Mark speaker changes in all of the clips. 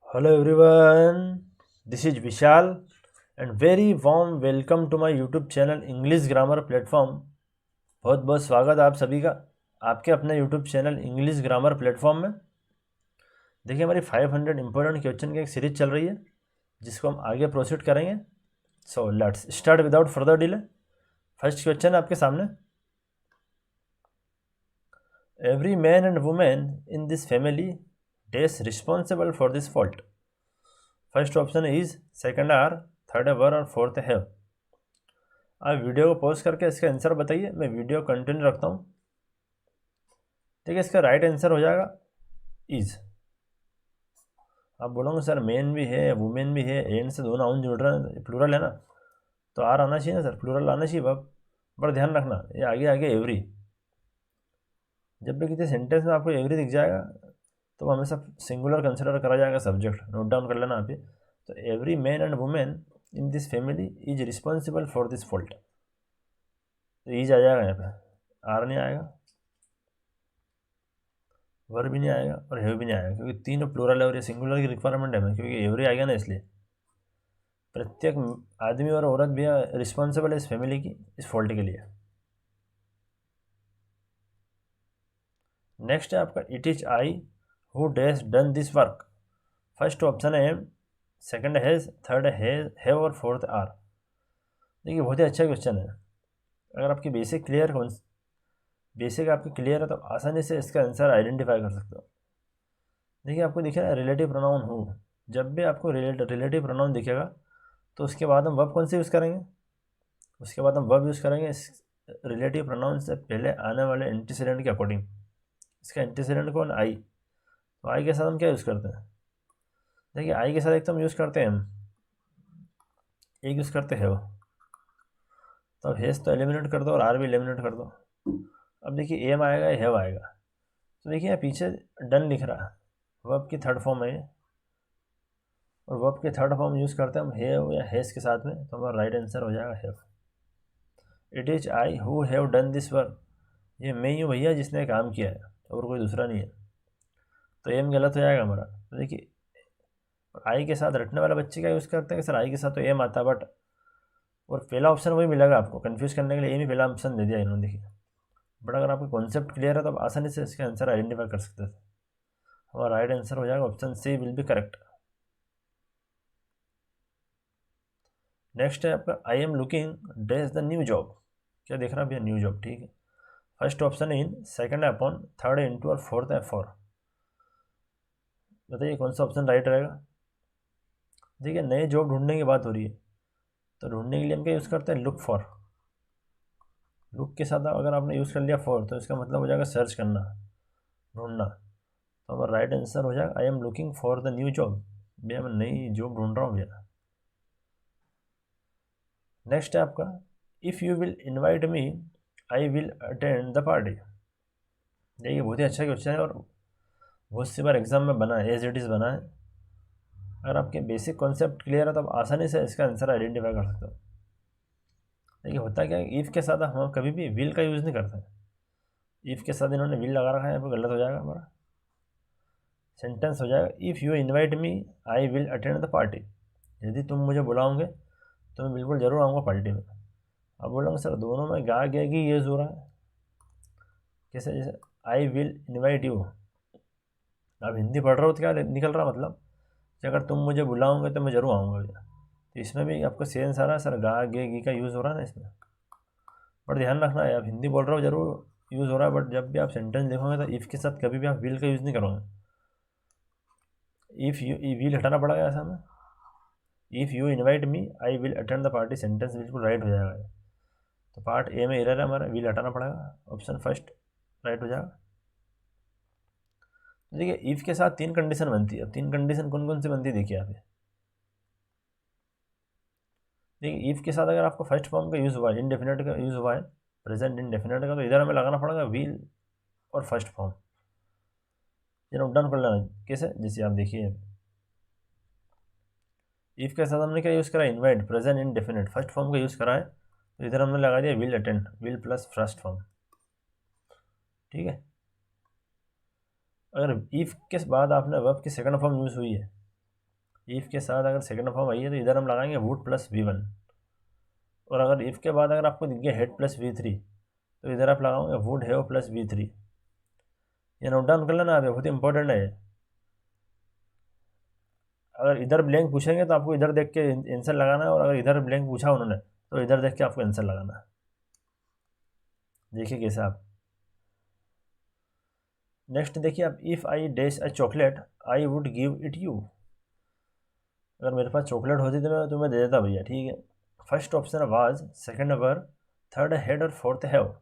Speaker 1: Hello everyone, this is Vishal and very warm welcome to my YouTube channel English Grammar Platform। बहुत बहुत स्वागत है आप सभी का आपके अपने YouTube channel English grammar platform में। देखिए हमारी 500 इंपॉर्टेंट क्वेश्चन की एक सीरीज चल रही है जिसको हम आगे प्रोसीड करेंगे। So let's start without further delay. First question है आपके सामने। Every man and women in this family dash responsible for this fault. First option is, second are, third were और फोर्थ हैव। आप वीडियो को pause करके इसका answer बताइए, मैं वीडियो कंटिन्यू रखता हूँ। ठीक है, इसका राइट आंसर हो जाएगा इज। आप बोलोगे सर मेन भी है वुमेन भी है, एंड से दो नाउन जुड़ रहे हैं, प्लूरल है ना, तो आर आना चाहिए ना सर, प्लूरल आना चाहिए वर्ब। बड़ा ध्यान रखना, ये आगे आगे एवरी, जब भी किसी सेंटेंस में आपको एवरी दिख जाएगा तो हमेशा सिंगुलर कंसिडर करा जाएगा सब्जेक्ट, नोट डाउन कर लेना आप ही। तो every man and women in this family is responsible for this fault, तो ईज आ जाएगा यहाँ पे, आर नहीं आएगा, वर भी नहीं आएगा और हैव भी नहीं आएगा, क्योंकि तीनों प्लूरल है और ये सिंगुलर की रिक्वायरमेंट है, क्योंकि एवरी आएगा ना, इसलिए प्रत्येक आदमी और औरत भी रिस्पॉन्सिबल है इस फैमिली की इस फॉल्ट के लिए। नेक्स्ट है आपका, it is I who dash done this work. First option है am, second has, third have और फोर्थ आर। देखिए बहुत ही अच्छा क्वेश्चन है। अगर आपकी बेसिक आपकी क्लियर है तो आसानी से इसका आंसर आइडेंटिफाई कर सकते हो। देखिए आपको दिख रहा है रिलेटिव प्रोनाउन हु, जब भी आपको रिलेटिव प्रोनाउन दिखेगा तो उसके बाद हम वर्ब कौन से यूज़ करेंगे, उसके बाद हम वर्ब यूज़ करेंगे इस रिलेटिव प्रोनाउन से पहले आने वाले एंटीसीडेंट के अकॉर्डिंग। इसका एंटीसीडेंट कौन, आई, तो आई के साथ हम क्या यूज़ करते हैं। देखिए आई के साथ एक तो हम यूज़ करते हैं हम, एक यूज़ करते हैं वो, तो अब हेस तो एलिमिनेट कर दो और आर भी एलिमिनेट कर दो। अब देखिए एम आएगा या हैव आएगा, तो देखिए यहाँ पीछे डन लिख रहा है, वर्ब की थर्ड फॉर्म है ये, और वर्ब के थर्ड फॉर्म यूज़ करते हैं हम हैव या हैज़ के साथ में, तो हमारा राइट आंसर हो जाएगा have. It is I who have done this work, ये मैं ही हूँ भैया जिसने काम किया है और कोई दूसरा नहीं है, तो एम गलत हो जाएगा हमारा। तो देखिए आई के साथ रटने वाला बच्चे का यूज़ करते हैं कि सर आई के साथ तो एम आता, बट और पहला ऑप्शन वही मिलेगा आपको, कंफ्यूज करने के लिए एम ही पहला ऑप्शन दे दिया इन्होंने। देखिए बट अगर आपको कॉन्सेप्ट क्लियर है तो आप आसानी से इसका आंसर आइडेंटिफाई कर सकते थे। हमारा राइट आंसर हो जाएगा option C will be correct. Next है आपका, I am looking dash the new job. क्या देख रहा है भैया, न्यू जॉब, ठीक है। फर्स्ट ऑप्शन है इन, सेकंड है अपॉन, थर्ड है इनटू और फोर्थ है फॉर। बताइए कौन सा ऑप्शन राइट रहेगा। देखिए नए जॉब ढूंढने की बात हो रही है, तो ढूंढने के लिए हम क्या यूज़ करते हैं, लुक फॉर। लुक के साथ अगर आपने यूज़ कर लिया फॉर तो इसका मतलब हो जाएगा सर्च करना, ढूंढना। तो हमारा राइट आंसर हो जाएगा आई am looking for the new job, भैया मैं नई जॉब ढूंढ रहा हूँ भैया। नेक्स्ट है आपका, if you will invite me I will attend the party. देखिए बहुत ही अच्छा क्वेश्चन है और बहुत सी बार एग्जाम में बना है, एज इट इज़ बना है। अगर आपके बेसिक कॉन्सेप्ट क्लियर है तो आप आसानी से इसका आंसर आइडेंटिफाई कर सकते हो। देखिए होता क्या है, इफ़ के साथ हम कभी भी विल का यूज़ नहीं करते। इफ़ के साथ इन्होंने विल लगा रखा है, यहाँ पर गलत हो जाएगा हमारा सेंटेंस, हो जाएगा if you invite me I will attend the party. यदि तुम मुझे बुलाओगे तो मैं बिल्कुल ज़रूर आऊँगा पार्टी में। अब बोलोगे सर दोनों में गा गे की यूज़ हो रहा है, कैसे, जैसे आई विल इन्वाइट यू, आप हिंदी पढ़ रहे हो तो क्या निकल रहा मतलब कि अगर तुम मुझे बुलाओगे तो मैं ज़रूर आऊँगा भैया। तो इसमें भी आपको सेंस आ रहा है सर, गा गे गी का यूज़ हो रहा है ना इसमें। बट ध्यान रखना है, आप हिंदी बोल रहे हो जरूर यूज़ हो रहा है, बट जब भी आप सेंटेंस लिखोगे तो इफ़ के साथ कभी भी आप विल का यूज़ नहीं करोगे। इफ़ यू विल हटाना पड़ेगा ऐसा में, if you invite me I will attend the party, sentence बिल्कुल राइट हो जाएगा। तो पार्ट ए में एरर है हमारा, विल हटाना पड़ेगा, ऑप्शन फर्स्ट राइट हो जाएगा। देखिए इफ़ के साथ तीन कंडीशन बनती है, अब तीन कंडीशन कौन कौन सी बनती है देखिए आप। देखिए इफ़ के साथ अगर आपको फर्स्ट फॉर्म का यूज़ हुआ है, इनडेफिनेट का यूज़ हुआ है, प्रेजेंट इनडेफिनेट का, तो इधर हमें लगाना पड़ेगा विल और फर्स्ट फॉर्म। ये नोट डाउन कर लेना कैसे, जैसे आप देखिए इफ़ के साथ हमने क्या यूज़ करा है, invite, present indefinite, first form का यूज़ करा है, तो इधर हमने लगा दिया will attend, will plus first form, ठीक है। अगर इफ़ के बाद आपने वर्ब की सेकंड फॉर्म यूज़ हुई है, इफ़ के साथ अगर सेकंड फॉर्म आई है तो इधर हम लगाएंगे वुड प्लस V1, और अगर इफ़ के बाद अगर आपको दिख गया हेड प्लस V3 तो इधर आप लगाओगे वुड हैव प्लस V3। ये नोट डाउन कर लेना आप, बहुत इंपॉर्टेंट है। अगर इधर ब्लैंक पूछेंगे तो आपको इधर देख के आंसर लगाना है, और अगर इधर ब्लैंक पूछा उन्होंने तो इधर देख के आपको आंसर लगाना है। देखिए कैसे आप। नेक्स्ट देखिए आप, if I dash a chocolate I would give it you. अगर मेरे पास चॉकलेट होती तो मैं तुम्हें दे देता भैया, ठीक है। First option was, second were, third had और फोर्थ हैव।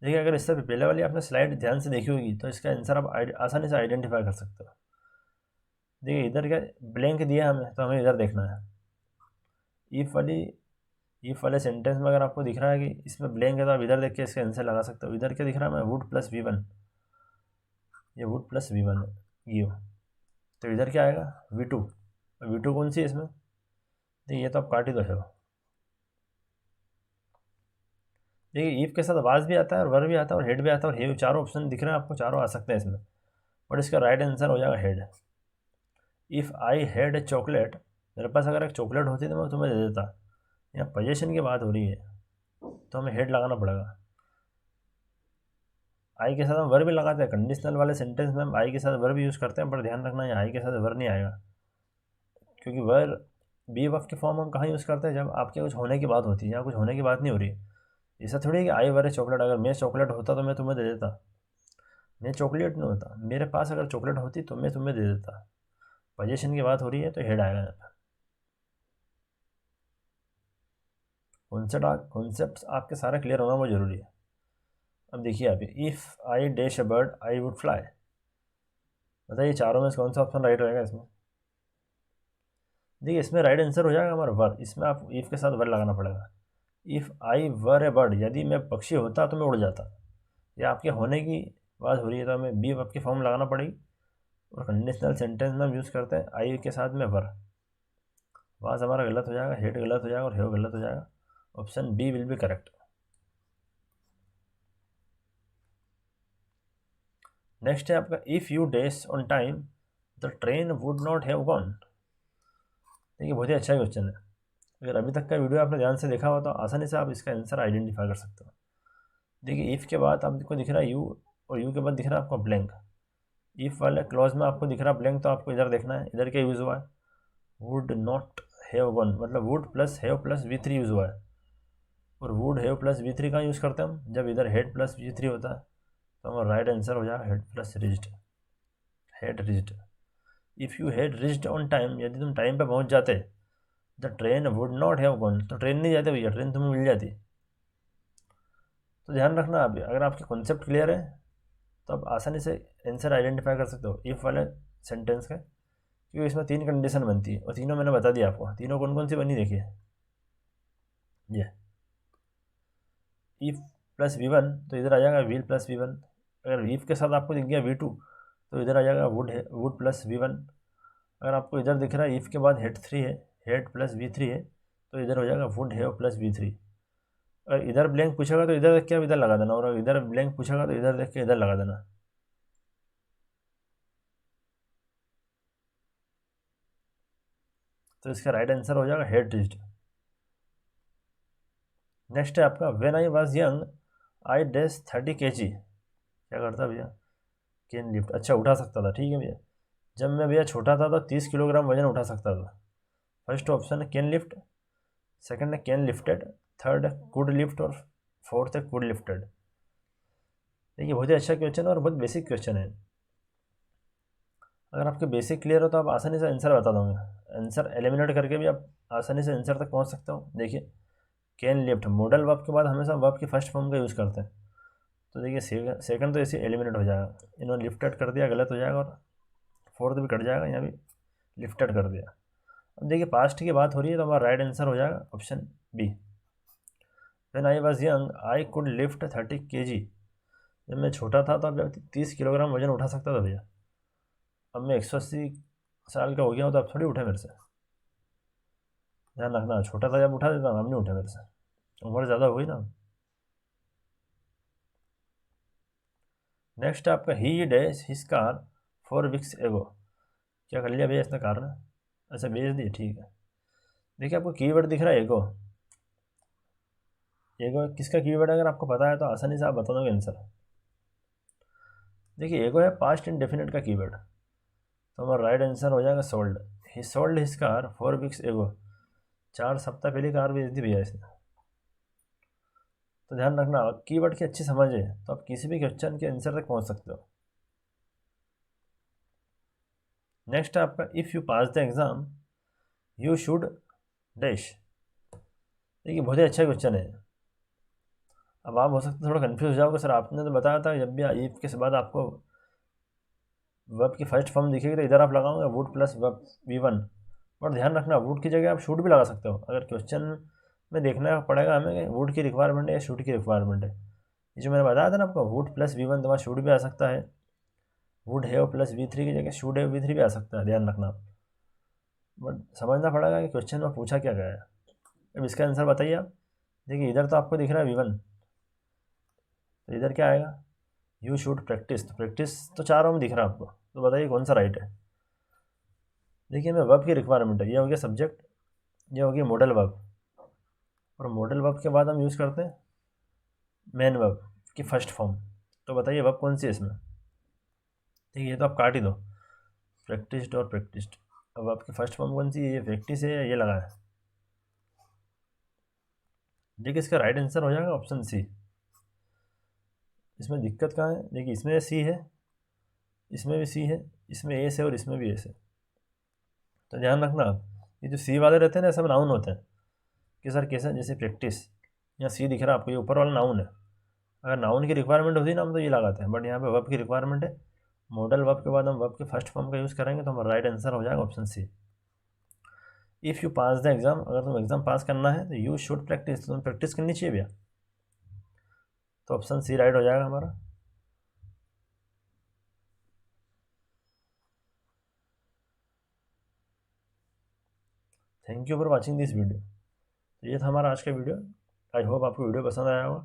Speaker 1: देखिए अगर इससे पहले वाली आपने स्लाइड ध्यान से देखी होगी तो इसका आंसर आप आसानी से आइडेंटिफाई कर सकते हो। देखिए इधर क्या ब्लैंक दिया हमें, तो हमें इधर देखना है। ईफ वाले सेंटेंस में अगर आपको दिख रहा है कि इसमें ब्लैंक है तो आप इधर देख के इसका आंसर लगा सकते हो। इधर क्या दिख रहा है हमें, वुड प्लस V1, ये वुड प्लस V1 है गिव, तो इधर क्या आएगा V2। V2 कौन सी है इसमें, देखिए ये तो आप काट ही दो है। देखिए ईफ के साथ वाज भी आता है और वर भी आता है और हेड भी आता है और हेव, चारों ऑप्शन दिख रहे हैं आपको, चारों आ सकते हैं इसमें, बट इसका राइट आंसर हो जाएगा head. If I had a chocolate, मेरे पास अगर एक चॉकलेट होती तो मैं तुम्हें दे देता। यहाँ पोजीशन की बात हो रही है तो हमें हेड लगाना पड़ेगा। आई के साथ हम वर्ब भी लगाते हैं, कंडीशनल वाले सेंटेंस में हम आई के साथ वर्ब यूज़ करते हैं, पर ध्यान रखना है आई के साथ वर्ब नहीं आएगा, क्योंकि वर्ब बी वर्ब के फॉर्म हम कहाँ यूज़ करते हैं, जब आपके कुछ होने की बात होती है। यहाँ कुछ होने की बात नहीं हो रही। ऐसा थोड़ी है कि आई वर ए चॉकलेट, अगर मैं चॉकलेट होता तो मैं तुम्हें दे देता। मैं चॉकलेट नहीं होता, मेरे पास अगर चॉकलेट होती तो मैं तुम्हें दे देता। पोजीशन की बात हो रही है तो हेड आएगा यहाँ पर। कॉन्सेप्ट आपके सारे क्लियर होना बहुत ज़रूरी है। अब देखिए आप, if I dash a bird I would fly. बताइए चारों में से कौन सा ऑप्शन राइट रहेगा इसमें। देखिए इसमें राइट आंसर हो जाएगा हमारा वर, इसमें आप इफ़ के साथ वर लगाना पड़ेगा। If I were A bird, यदि मैं पक्षी होता तो मैं उड़ जाता। या आपके होने की बात हो रही है तो हमें बी वर्ब की फॉर्म लगाना पड़ेगी, और कंडीशनल सेंटेंस में हम यूज़ करते हैं आई के साथ में वर। वाज हमारा गलत हो जाएगा, हेड गलत हो जाएगा और हेव गलत हो जाएगा। Option B will be correct. Next है आपका, if you dash on time the train would not have gone. देखिए बहुत ही अच्छा क्वेश्चन है। अगर अभी तक का वीडियो आपने ध्यान से देखा हो तो आसानी से आप इसका आंसर आइडेंटिफाई कर सकते हो। देखिए इफ़ के बाद आपको दिख रहा है यू, और यू के बाद दिख रहा है आपको ब्लैंक। इफ़ वाले क्लॉज में आपको दिख रहा है ब्लैंक, तो आपको इधर देखना है इधर क्या यूज़ हुआ है, वुड नॉट हैव गॉन, मतलब would plus have plus V3 use हुआ है। और वुड हैव प्लस V3 कहाँ यूज़ करते हैं हम, जब इधर हेड प्लस V3 होता है, तो हमारा राइट आंसर हो जाएगा had plus reached, had reached. If you had reached on time, यदि तुम टाइम पे पहुंच जाते, the train would not have gone, तो ट्रेन नहीं जाते भैया, ट्रेन तुम्हें मिल जाती। तो ध्यान रखना आप, अगर आपके कॉन्सेप्ट क्लियर है तो आप आसानी से आंसर आइडेंटिफाई कर सकते हो इफ़ वाले सेंटेंस का, क्योंकि इसमें 3 कंडीशन बनती है और तीनों मैंने बता दिया आपको। तीनों कौन कौन सी बनी देखिए, ये इफ़ प्लस V1 तो इधर आ जाएगा विल प्लस V1। अगर इफ़ के साथ आपको दिख गया V2 तो इधर आ जाएगा वुड प्लस V1। अगर आपको इधर दिख रहा है इफ़ के बाद हेड 3 है, हेड प्लस V3 है, तो इधर हो जाएगा वुड हैव प्लस V3। अगर इधर ब्लैंक पूछेगा तो इधर देख के आप इधर लगा देना, और अगर इधर ब्लैंक पूछेगा तो इधर देख के इधर लगा देना। तो इसका राइट आंसर हो जाएगा हेड रिज्ड। नेक्स्ट है आपका, when I was young I dash 30 kg। क्या करता भैया, कैन लिफ्ट, अच्छा उठा सकता था, ठीक है भैया। जब मैं भैया छोटा था तो 30 किलोग्राम वजन उठा सकता था। फर्स्ट ऑप्शन है कैन लिफ्ट, सेकंड है कैन लिफ्टेड, थर्ड है कुड लिफ्ट, और फोर्थ है कुड लिफ्टेड। देखिए बहुत ही अच्छा क्वेश्चन है और बहुत बेसिक क्वेश्चन है। अगर आपके बेसिक क्लियर हो तो आप आसानी से आंसर बता दोगे। आंसर एलिमिनेट करके भी आप आसानी से आंसर तक पहुंच सकते हो। देखिए कैन लिफ्ट, मॉडल वर्ब के बाद हमेशा वर्ब की फर्स्ट फॉर्म का यूज़ करते हैं, तो देखिए सेकंड तो ऐसे एलिमिनेट हो जाएगा, इन्होंने लिफ्टेड कर दिया गलत हो जाएगा, और फोर्थ भी कट जाएगा, यहाँ भी लिफ्टेड कर दिया। अब देखिए पास्ट की बात हो रही है तो हमारा राइट आंसर हो जाएगा option B. When I was young I could lift 30 kg। जब मैं छोटा था तो अब 30 किलोग्राम वजन उठा सकता था भैया। अब मैं 180 साल का हो गया हूँ तो अब थोड़ी उठे मेरे से। ध्यान रखना, छोटा था जब उठा देता, अब नहीं उठे मेरे से, उम्र ज़्यादा हो गई ना। नेक्स्ट आपका, ही डैश हिज कार 4 weeks एगो। क्या कर लिया भैया इसने कारण? अच्छा भेज दिए, ठीक है। देखिए आपको कीवर्ड दिख रहा है एगो। एगो किसका कीवर्ड है? अगर आपको पता है तो आसानी से आप बता दोगे आंसर। देखिए एगो है पास्ट इंडेफिनिट का कीवर्ड, तो हमारा राइट आंसर हो जाएगा सोल्ड। ही सोल्ड हिज कार 4 वीक्स एगो। 4 सप्ताह पहले कार बेच दी भैया इसने। तो ध्यान रखना, कीवर्ड की अच्छी समझ है तो आप किसी भी क्वेश्चन के आंसर तक पहुंच सकते हो। नेक्स्ट है आपका, if you pass the exam you should dash. देखिए बहुत ही अच्छा क्वेश्चन है। अब आप हो सकते थोड़ा कन्फ्यूज हो जाओगे, सर आपने तो बताया था जब भी इफ के बाद आपको वर्ब की फर्स्ट फॉर्म दिखेगी तो इधर आप लगाओगे वुड प्लस वर्ब V1। और ध्यान रखना वुड की जगह आप शुड भी लगा सकते हो। अगर क्वेश्चन में देखना पड़ेगा हमें कि वुड की रिक्वायरमेंट है या शुड की रिक्वायरमेंट है। ये जो मैंने बताया था ना आपको, वुड प्लस V1 तो वहाँ शुड भी आ सकता है। वुड हैव प्लस V3 की जगह शुड हैव V3 भी आ सकता है, ध्यान रखना। बट समझना पड़ेगा कि क्वेश्चन में पूछा क्या गया है। अब इसका आंसर बताइए आप। देखिए इधर तो आपको दिख रहा है V1, तो इधर क्या आएगा? You should practice. तो प्रैक्टिस तो चारों में दिख रहा है आपको, तो बताइए कौन सा राइट है। देखिए हमें वर्ब की रिक्वायरमेंट है, ये हो गया सब्जेक्ट, ये हो गया मॉडल वर्ब, और मॉडल वर्ब के बाद हम यूज़ करते हैं मेन वर्ब की फर्स्ट फॉर्म। तो बताइए वर्ब कौन सी है इसमें? ठीक है, ये तो आप काट ही दो, प्रैक्टिस्ड और प्रैक्टिस्ड। अब आपकी फर्स्ट फॉर्म कौन सी है? ये प्रैक्टिस है या ये लगा है? देखिए इसका राइट आंसर हो जाएगा ऑप्शन सी। इसमें दिक्कत कहाँ है? देखिए इसमें सी है, इसमें भी सी है, इसमें एस है और इसमें भी एस है। तो ध्यान रखना आप, ये जो सी वाले रहते हैं ना सब नाउन होते हैं। कि सर कैसे? जैसे प्रैक्टिस, यहाँ सी दिख रहा है आपको, ये ऊपर वाला नाउन है। अगर नाउन की रिक्वायरमेंट होती ना हम तो ये लगाते हैं, बट यहाँ पे वर्ब की रिक्वायरमेंट है। मॉडल वर्ब के बाद हम वर्ब के फर्स्ट फॉर्म का यूज़ करेंगे, तो हमारा राइट आंसर हो जाएगा option C. If you pass the exam, अगर तुम एग्ज़ाम पास करना है तो यू शुड प्रैक्टिस, तो तुम्हें प्रैक्टिस करनी चाहिए भैया। तो ऑप्शन सी राइट हो जाएगा हमारा। Thank you for watching this video. तो ये था हमारा आज का वीडियो। आई होप आपको वीडियो पसंद आया होगा।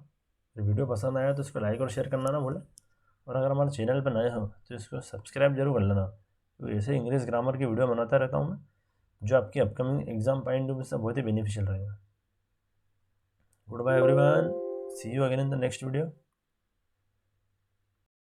Speaker 1: तो वीडियो पसंद आया तो इसको लाइक और शेयर करना ना भूलें। और अगर हमारे चैनल पर नए हो तो इसको सब्सक्राइब जरूर कर लेना। तो ऐसे इंग्लिश ग्रामर की वीडियो बनाता रहता हूँ मैं, जो आपकी upcoming exam point of view से बहुत ही बेनिफिशियल रहेगा। Good bye everyone, see you again in the next video.